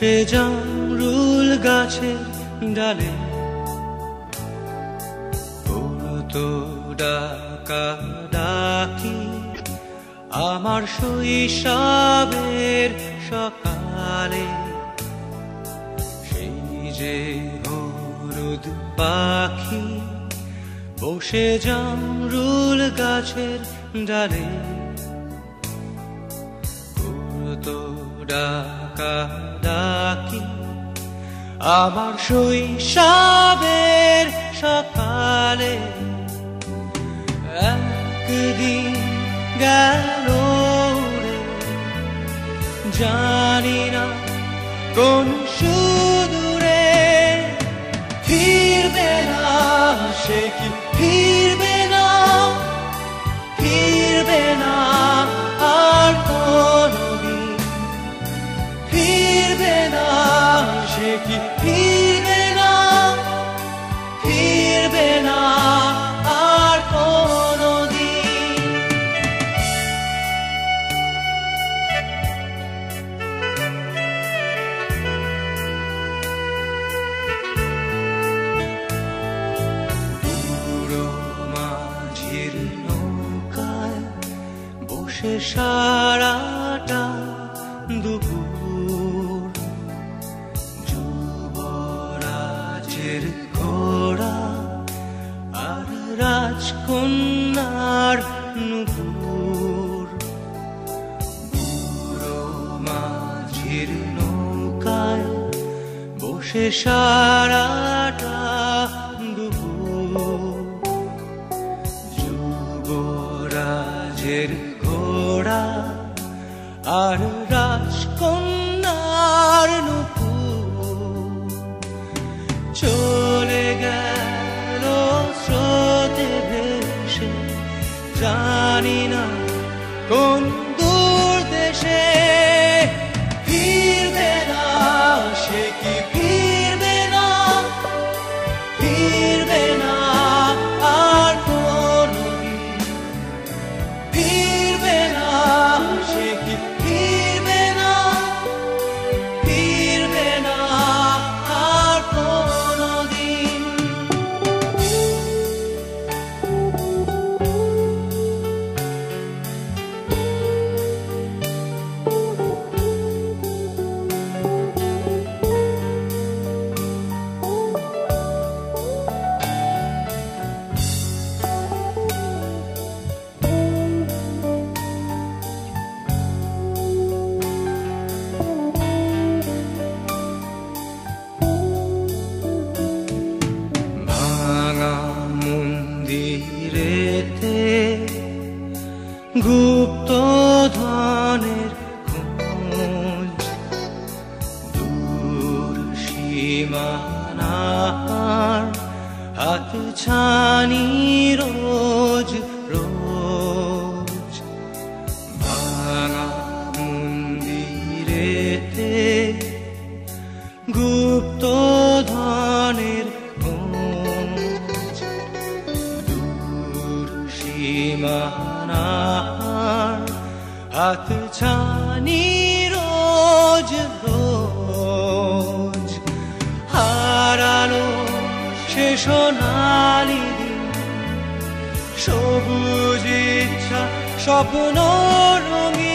বসে জামরুল গাছের ডালে পড়তো ডাকা ডাকি আমার শৈশবের সকালে। সেই যে হলুদ পাখি বসে জামরুল গাছের ডালে পড়তো ডাকা ডাকি আমার শৈশবের সকালে। একদিন গেল রে জানি না কোন সুদূরে, ফিরবে না সে কি ফিরবে না, ফিরবে না আর কোনদিন, ফিরবে না সে কি ফিরবে না, ফিরবে না আর কোনদিন। বুড়ো মাঝির নৌকায় বসে সারাটা দুপুর, যুবরাজের ঘোড়া আর রাজকন্যার নুপুর। বুড়ো মাঝির নৌকায় বসে সারাটা দুপুর, যুবরাজের ঘোড়া আর রাজকন্যার নুপুর। চলে গেল স্রোতে ভেসে জানি না কোন দূর দেশে, ফিরবে না সে কি ফিরবে না, ফিরবে না আর কোনদিন, ফিরবে না সে কি ফিরবে না, ফিরবে না আর কোনদিন। ভাঙা মন্দিরেতে গুপ্ত ধনের খোঁজ, দূর সীমানার হাত ছানি রোজ রোজ। ভাঙা মন্দিরেতে গুপ্ত ধনের খোঁজ, দূর সীমানার হাত ছানি রোজ রোজ। হারানো সে সোনালি দিন, সবুজ ইচ্ছা স্বপ্ন রঙিন